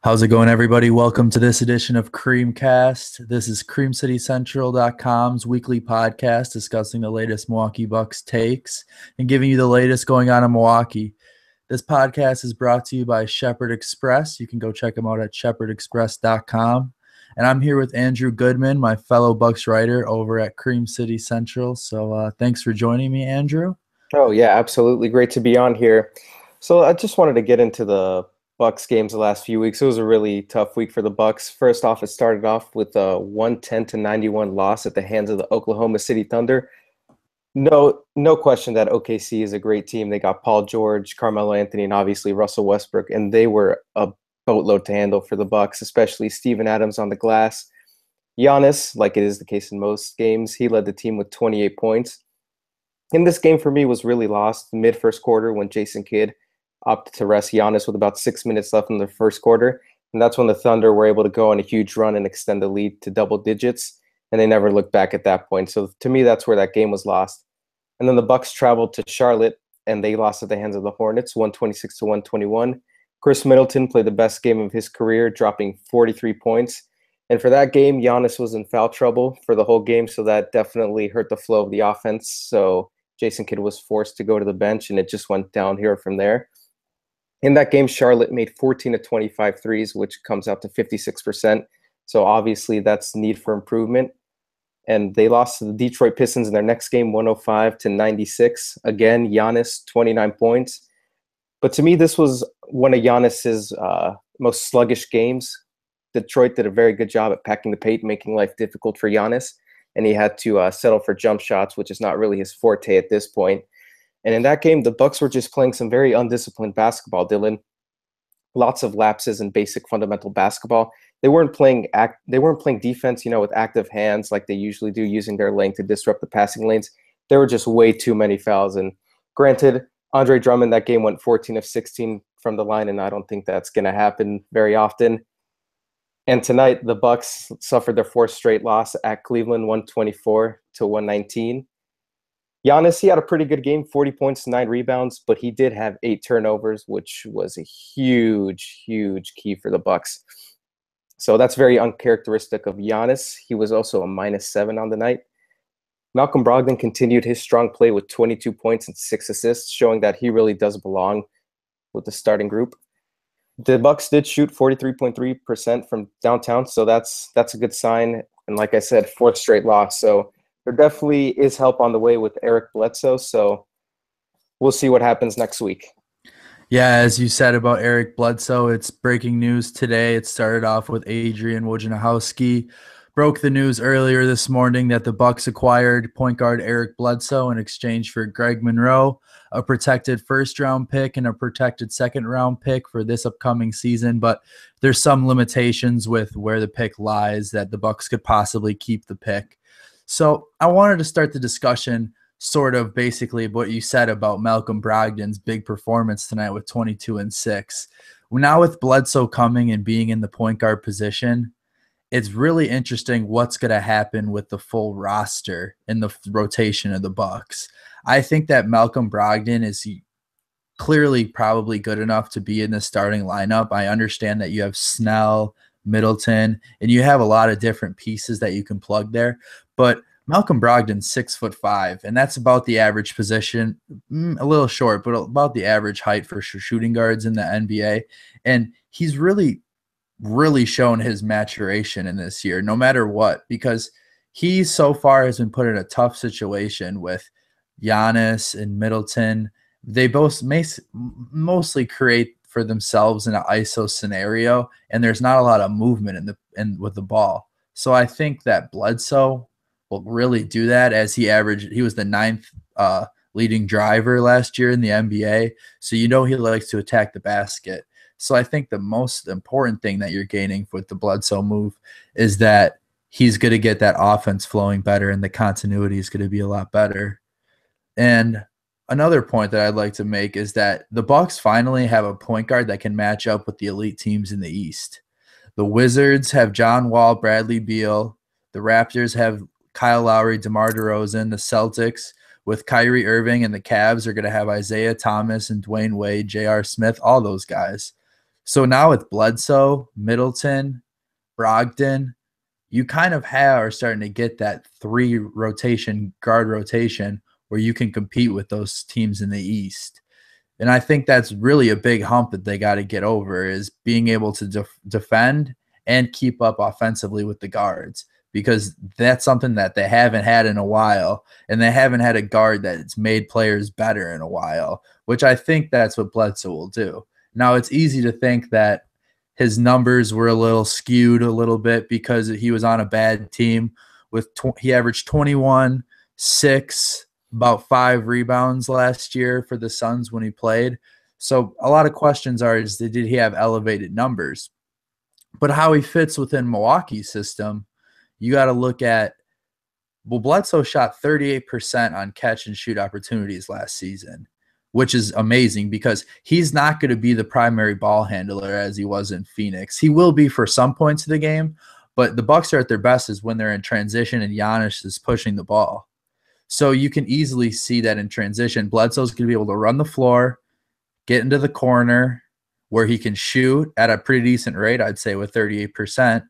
How's it going, everybody? Welcome to this edition of CreamCast. This is CreamCityCentral.com's weekly podcast discussing the latest Milwaukee Bucks takes and giving you the latest going on in Milwaukee. This podcast is brought to you by Shepherd Express. You can go check them out at shepherdexpress.com. And I'm here with Andrew Goodman, my fellow Bucks writer over at Cream City Central. So thanks for joining me, Andrew. Oh, yeah, absolutely. Great to be on here. So I just wanted to get into the Bucks games the last few weeks. It was a really tough week for the Bucks. First off, it started off with a 110-91 loss at the hands of the Oklahoma City Thunder. No question that OKC is a great team. They got Paul George, Carmelo Anthony, and obviously Russell Westbrook, and they were a boatload to handle for the Bucks, especially Steven Adams on the glass. Giannis, like it is the case in most games, he led the team with 28 points. And this game for me was really lost mid-first quarter when Jason Kidd opted to rest Giannis with about 6 minutes left in the first quarter. And that's when the Thunder were able to go on a huge run and extend the lead to double digits. And they never looked back at that point. So to me, that's where that game was lost. And then the Bucks traveled to Charlotte, and they lost at the hands of the Hornets, 126-121. Chris Middleton played the best game of his career, dropping 43 points. And for that game, Giannis was in foul trouble for the whole game, so that definitely hurt the flow of the offense. So Jason Kidd was forced to go to the bench, and it just went downhill from there. In that game, Charlotte made 14 of 25 threes, which comes out to 56%. So obviously that's need for improvement. And they lost to the Detroit Pistons in their next game, 105-96. Again, Giannis, 29 points. But to me, this was one of Giannis's most sluggish games. Detroit did a very good job at packing the paint, making life difficult for Giannis. And he had to settle for jump shots, which is not really his forte at this point. And in that game, the Bucks were just playing some very undisciplined basketball, Dylan. Lots of lapses in basic fundamental basketball. They weren't playing defense, with active hands like they usually do, using their length to disrupt the passing lanes. There were just way too many fouls. And granted, Andre Drummond that game went 14 of 16 from the line, and I don't think that's going to happen very often. And tonight, the Bucks suffered their fourth straight loss at Cleveland, 124-119. Giannis, he had a pretty good game, 40 points, 9 rebounds, but he did have 8 turnovers, which was a huge, huge key for the Bucks. So that's very uncharacteristic of Giannis. He was also a -7 on the night. Malcolm Brogdon continued his strong play with 22 points and 6 assists, showing that he really does belong with the starting group. The Bucks did shoot 43.3% from downtown, so that's a good sign. And like I said, fourth straight loss. So there definitely is help on the way with Eric Bledsoe. So we'll see what happens next week. Yeah, as you said about Eric Bledsoe, it's breaking news today. It started off with Adrian Wojnarowski. Broke the news earlier this morning that the Bucks acquired point guard Eric Bledsoe in exchange for Greg Monroe, a protected first-round pick and a protected second-round pick for this upcoming season. But there's some limitations with where the pick lies that the Bucks could possibly keep the pick. So I wanted to start the discussion sort of basically what you said about Malcolm Brogdon's big performance tonight with 22 and 6. Now with Bledsoe coming and being in the point guard position, it's really interesting what's going to happen with the full roster in the rotation of the Bucks. I think that Malcolm Brogdon is clearly probably good enough to be in the starting lineup. I understand that you have Snell, Middleton, and you have a lot of different pieces that you can plug there. But Malcolm Brogdon's 6'5", and that's about the average position, a little short, but about the average height for shooting guards in the NBA. And he's really shown his maturation in this year, no matter what, because he so far has been put in a tough situation with Giannis and Middleton. They both mostly create for themselves in an ISO scenario, and there's not a lot of movement with the ball. So I think that Bledsoe will really do that, as he was the 9th leading driver last year in the NBA. So he likes to attack the basket. So I think the most important thing that you're gaining with the Bledsoe move is that he's going to get that offense flowing better, and the continuity is going to be a lot better. And another point that I'd like to make is that the Bucks finally have a point guard that can match up with the elite teams in the East. The Wizards have John Wall, Bradley Beal. The Raptors have Kyle Lowry, DeMar DeRozan. The Celtics with Kyrie Irving, and the Cavs are going to have Isaiah Thomas and Dwayne Wade, J.R. Smith, all those guys. So now with Bledsoe, Middleton, Brogdon, you kind of are starting to get that three rotation, guard rotation, where you can compete with those teams in the East. And I think that's really a big hump that they got to get over is being able to defend and keep up offensively with the guards, because that's something that they haven't had in a while, and they haven't had a guard that's made players better in a while, which I think that's what Bledsoe will do. Now, it's easy to think that his numbers were a little skewed a little bit because he was on a bad team he averaged 21, 6, about 5 rebounds last year for the Suns when he played. So a lot of questions are, did he have elevated numbers? But how he fits within Milwaukee's system, you got to look at, well, Bledsoe shot 38% on catch and shoot opportunities last season, which is amazing because he's not going to be the primary ball handler as he was in Phoenix. He will be for some points of the game, but the Bucks are at their best is when they're in transition and Giannis is pushing the ball. So you can easily see that in transition, Bledsoe's going to be able to run the floor, get into the corner where he can shoot at a pretty decent rate, I'd say with 38%,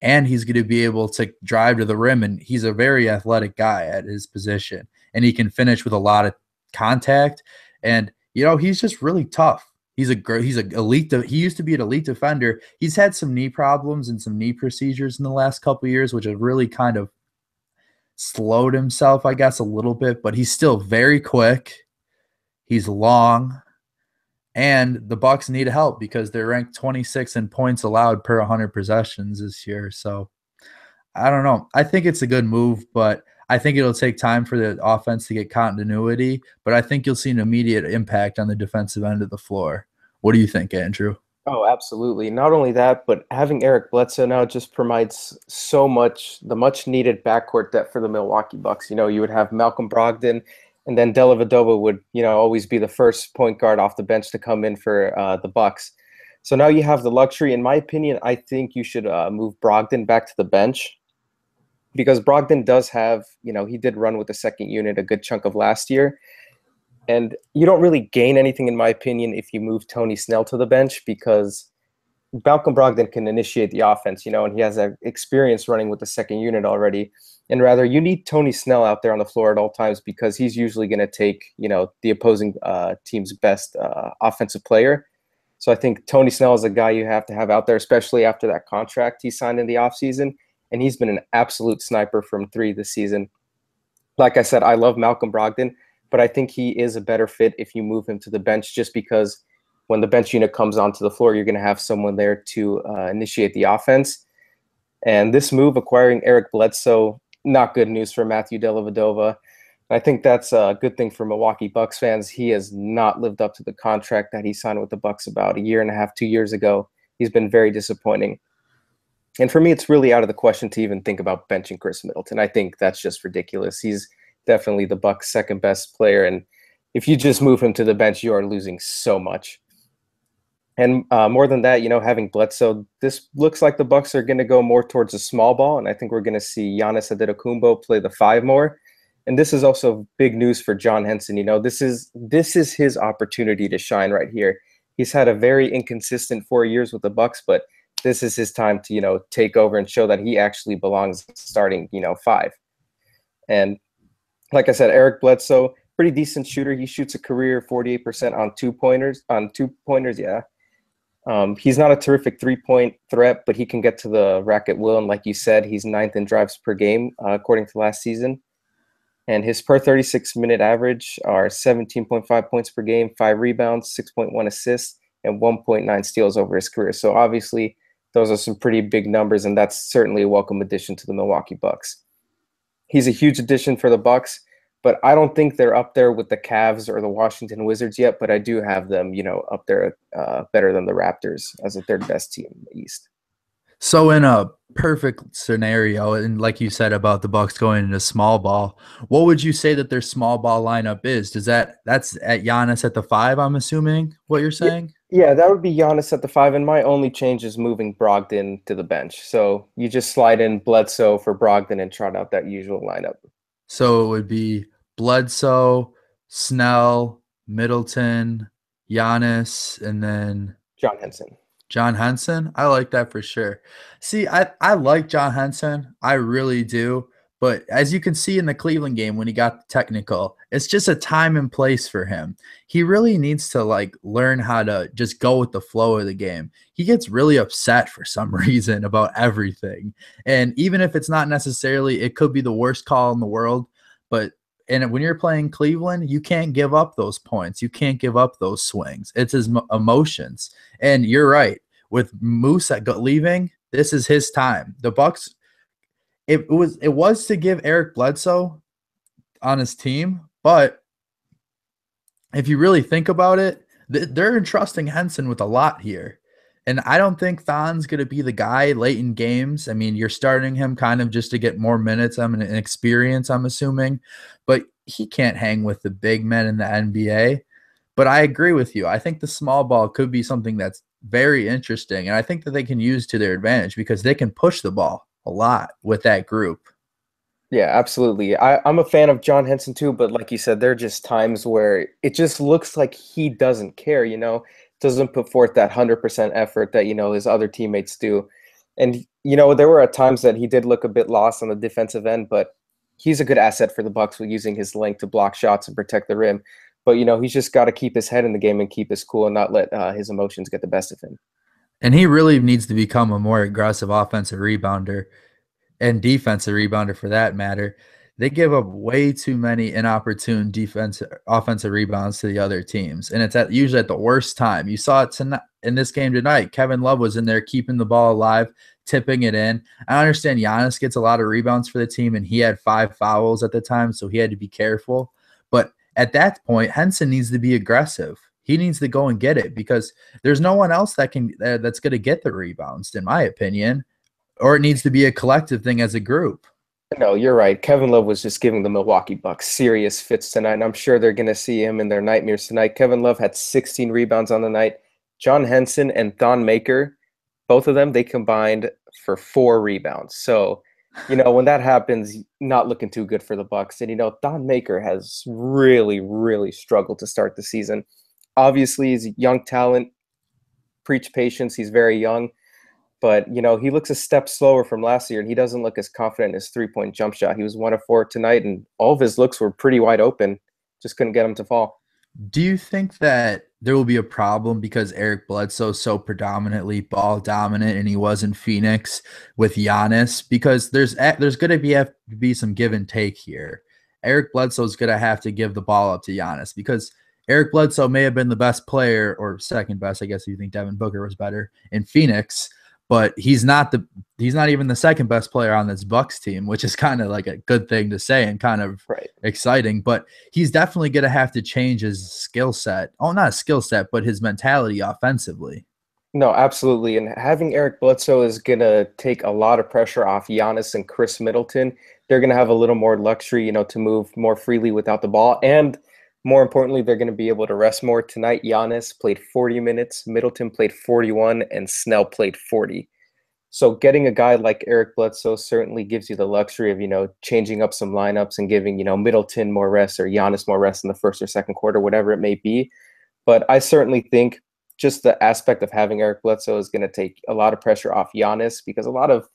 and he's going to be able to drive to the rim, and he's a very athletic guy at his position, and he can finish with a lot of contact, and he's just really tough. He's an elite. He used to be an elite defender. He's had some knee problems and some knee procedures in the last couple of years, which have really kind of slowed himself, I guess, a little bit, but he's still very quick. He's long, and the Bucks need help because they're ranked 26 in points allowed per 100 possessions this year. So I don't know. I think it's a good move, but I think it'll take time for the offense to get continuity. But I think you'll see an immediate impact on the defensive end of the floor. What do you think, Andrew? Oh, absolutely. Not only that, but having Eric Bledsoe now just provides so much, the much needed backcourt depth for the Milwaukee Bucks. You would have Malcolm Brogdon, and then Dellavedova would, always be the first point guard off the bench to come in for the Bucks. So now you have the luxury. In my opinion, I think you should move Brogdon back to the bench because Brogdon does have, he did run with the second unit a good chunk of last year. And you don't really gain anything, in my opinion, if you move Tony Snell to the bench because Malcolm Brogdon can initiate the offense, and he has that experience running with the second unit already. And rather, you need Tony Snell out there on the floor at all times because he's usually going to take, the opposing team's best offensive player. So I think Tony Snell is a guy you have to have out there, especially after that contract he signed in the offseason. And he's been an absolute sniper from three this season. Like I said, I love Malcolm Brogdon, but I think he is a better fit if you move him to the bench just because when the bench unit comes onto the floor, you're going to have someone there to initiate the offense. And this move, acquiring Eric Bledsoe, not good news for Matthew Dellavedova. I think that's a good thing for Milwaukee Bucks fans. He has not lived up to the contract that he signed with the Bucks about a year and a half, 2 years ago. He's been very disappointing. And for me, it's really out of the question to even think about benching Chris Middleton. I think that's just ridiculous. He's definitely the Bucks' second best player, and if you just move him to the bench, you are losing so much. And more than that, having Bledsoe, this looks like the Bucks are going to go more towards a small ball, and I think we're going to see Giannis Antetokounmpo play the five more. And this is also big news for John Henson. This is his opportunity to shine right here. He's had a very inconsistent 4 years with the Bucks, but this is his time to take over and show that he actually belongs starting five. And like I said, Eric Bledsoe, pretty decent shooter. He shoots a career 48% on two-pointers. Yeah. He's not a terrific three-point threat, but he can get to the rack at will. And like you said, he's ninth in drives per game, according to last season. And his per 36-minute average are 17.5 points per game, 5 rebounds, 6.1 assists, and 1.9 steals over his career. So obviously, those are some pretty big numbers, and that's certainly a welcome addition to the Milwaukee Bucks. He's a huge addition for the Bucks, but I don't think they're up there with the Cavs or the Washington Wizards yet, but I do have them, up there better than the Raptors as the third best team in the East. So in a perfect scenario, and like you said about the Bucks going into small ball, what would you say that their small ball lineup is? That's at Giannis at the five, I'm assuming what you're saying? Yeah, that would be Giannis at the five, and my only change is moving Brogdon to the bench. So you just slide in Bledsoe for Brogdon and trot out that usual lineup. So it would be Bledsoe, Snell, Middleton, Giannis, and then John Henson. John Henson, I like that for sure. See, I like John Henson. I really do. But as you can see in the Cleveland game when he got the technical, it's just a time and place for him. He really needs to like learn how to just go with the flow of the game. He gets really upset for some reason about everything. And even if it's not necessarily, it could be the worst call in the world, but and when you're playing Cleveland, you can't give up those points. You can't give up those swings. It's his emotions. And you're right. With Moose leaving, this is his time. The Bucks. It was to give Eric Bledsoe on his team, but if you really think about it, they're entrusting Henson with a lot here. And I don't think Thon's going to be the guy late in games. I mean, you're starting him kind of just to get more minutes and experience, I'm assuming, but he can't hang with the big men in the NBA. But I agree with you. I think the small ball could be something that's very interesting. And I think that they can use to their advantage because they can push the ball a lot with that group. Yeah, absolutely. I'm a fan of John Henson too, but like you said, there are just times where it just looks like he doesn't care, doesn't put forth that 100% effort that, his other teammates do. And, there were at times that he did look a bit lost on the defensive end, but he's a good asset for the Bucks with using his length to block shots and protect the rim. But, he's just got to keep his head in the game and keep his cool and not let his emotions get the best of him. And he really needs to become a more aggressive offensive rebounder and defensive rebounder for that matter. They give up way too many inopportune offensive rebounds to the other teams, and it's usually at the worst time. You saw it tonight in this game tonight. Kevin Love was in there keeping the ball alive, tipping it in. I understand Giannis gets a lot of rebounds for the team, and he had 5 fouls at the time, so he had to be careful. But at that point, Henson needs to be aggressive. He needs to go and get it because there's no one else that's going to get the rebounds, in my opinion, or it needs to be a collective thing as a group. No, you're right. Kevin Love was just giving the Milwaukee Bucks serious fits tonight, and I'm sure they're going to see him in their nightmares tonight. Kevin Love had 16 rebounds on the night. John Henson and Thon Maker, both of them, they combined for 4 rebounds. So, when that happens, not looking too good for the Bucks. And, Thon Maker has really, really struggled to start the season. Obviously, he's a young talent. Preach patience. He's very young. But, he looks a step slower from last year, and he doesn't look as confident in his three-point jump shot. He was 1 of 4 tonight, and all of his looks were pretty wide open. Just couldn't get him to fall. Do you think that there will be a problem because Eric Bledsoe is so predominantly ball dominant and he was in Phoenix with Giannis? Because there's going to have to be some give and take here. Eric Bledsoe is going to have to give the ball up to Giannis because Eric Bledsoe may have been the best player or second best, I guess if you think Devin Booker was better in Phoenix, but he's not even the second best player on this Bucks team, which is kind of like a good thing to say and kind of exciting. But he's definitely going to have to change his skill set. Oh, not a skill set, but his mentality offensively. No, absolutely. And having Eric Bledsoe is going to take a lot of pressure off Giannis and Chris Middleton. They're going to have a little more luxury, to move more freely without the ball. And more importantly, they're going to be able to rest more. Tonight, Giannis played 40 minutes, Middleton played 41, and Snell played 40. So getting a guy like Eric Bledsoe certainly gives you the luxury of, changing up some lineups and giving, Middleton more rest or Giannis more rest in the first or second quarter, whatever it may be. But I certainly think just the aspect of having Eric Bledsoe is going to take a lot of pressure off Giannis because a lot of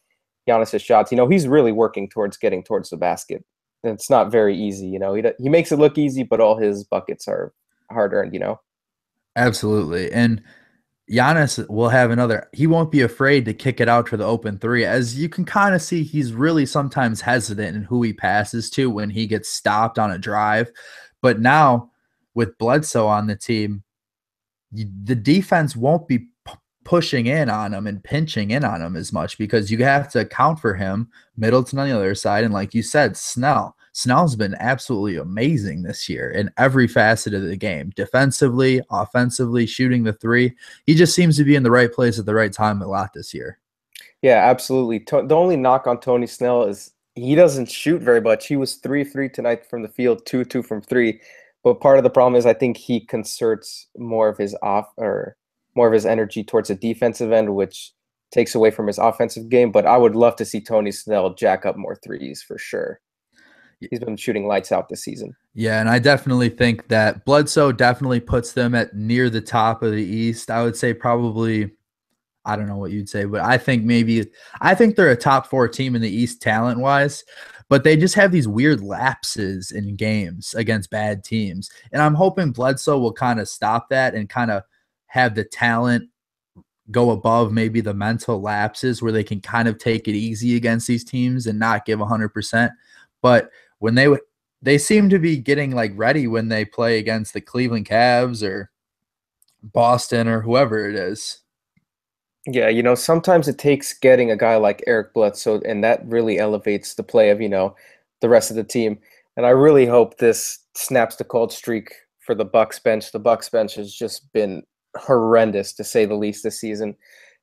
Giannis's shots, he's really working towards getting towards the basket. It's not very easy, he makes it look easy, but all his buckets are hard earned, Absolutely. And Giannis will have he won't be afraid to kick it out for the open 3. As you can kind of see, he's really sometimes hesitant in who he passes to when he gets stopped on a drive. But now with Bledsoe on the team, the defense won't be pushing in on him and pinching in on him as much because you have to account for him, Middleton on the other side, and like you said, Snell's been absolutely amazing this year in every facet of the game, defensively, offensively, shooting the 3. He just seems to be in the right place at the right time a lot this year. Yeah, absolutely. The only knock on Tony Snell is he doesn't shoot very much. He was 3-3 tonight from the field, 2-2 from 3. But part of the problem is I think he concerts more of his energy towards the defensive end, which takes away from his offensive game. But I would love to see Tony Snell jack up more threes for sure. He's been shooting lights out this season. Yeah, and I definitely think that Bledsoe definitely puts them at near the top of the East. I would say probably I don't know what you'd say, but I think they're a top four team in the East talent wise, but they just have these weird lapses in games against bad teams. And I'm hoping Bledsoe will kind of stop that and kind of have the talent go above maybe the mental lapses where they can kind of take it easy against these teams and not give 100%. But when they seem to be getting like ready when they play against the Cleveland Cavs or Boston or whoever it is. Yeah, sometimes it takes getting a guy like Eric Bledsoe, and that really elevates the play of, the rest of the team. And I really hope this snaps the cold streak for the Bucks bench. The Bucks bench has just been horrendous, to say the least, this season.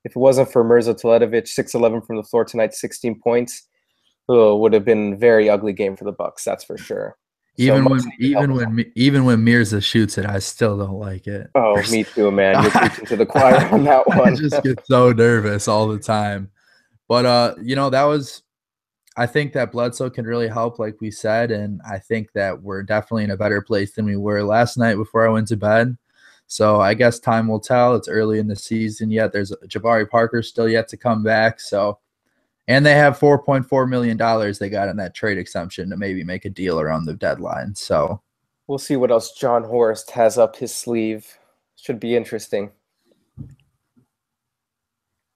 If it wasn't for Mirza Teletovic, 6-11 from the floor tonight, 16 points, would have been a very ugly game for the Bucks, that's for sure. So Even Bucks when need help. even when Mirza shoots it, I still don't like it. Oh, me too, man. You're preaching to the choir on that I one. just get so nervous all the time. But that was I think that Bledsoe can really help, like we said, and I think that we're definitely in a better place than we were last night before I went to bed. So I guess time will tell. It's early in the season yet. There's Jabari Parker still yet to come back. So, and they have $4.4 million they got in that trade exemption to maybe make a deal around the deadline. So We'll see what else John Horst has up his sleeve. Should be interesting.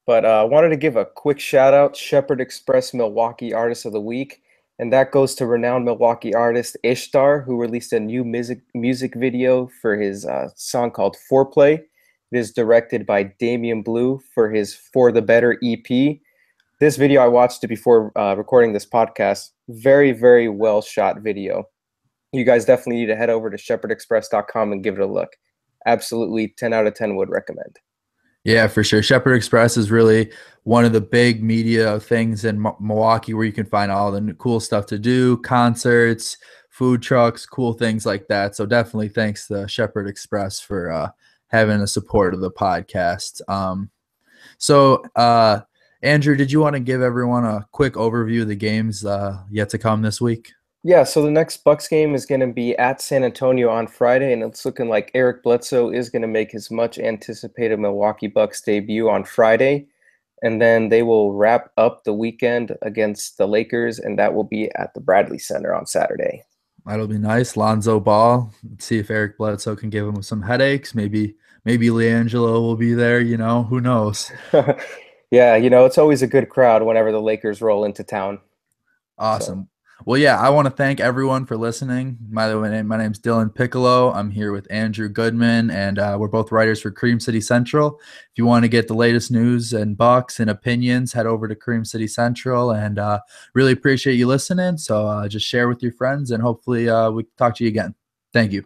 But I wanted to give a quick shout out, Shepherd Express Milwaukee Artist of the Week. And that goes to renowned Milwaukee artist Ishtar, who released a new music video for his song called Foreplay. It is directed by Damian Blue for his For the Better EP. This video, I watched it before recording this podcast. Very, very well shot video. You guys definitely need to head over to shepherdexpress.com and give it a look. Absolutely 10 out of 10 would recommend. yeah, for sure. Shepherd Express is really one of the big media things in Milwaukee where you can find all the cool stuff to do, concerts, food trucks, cool things like that. So definitely thanks to Shepherd Express for having the support of the podcast. So Andrew, did you want to give everyone a quick overview of the games yet to come this week? Yeah, so the next Bucks game is going to be at San Antonio on Friday, and it's looking like Eric Bledsoe is going to make his much anticipated Milwaukee Bucks debut on Friday. And then they will wrap up the weekend against the Lakers, and that will be at the Bradley Center on Saturday. That'll be nice. Lonzo Ball. Let's see if Eric Bledsoe can give him some headaches. Maybe LiAngelo will be there. Who knows? Yeah, it's always a good crowd whenever the Lakers roll into town. Awesome. Well, yeah, I want to thank everyone for listening. By the way, my name's Dylan Piccolo. I'm here with Andrew Goodman, and we're both writers for Cream City Central. If you want to get the latest news and Bucks and opinions, head over to Cream City Central, and really appreciate you listening. So just share with your friends, and hopefully we can talk to you again. Thank you.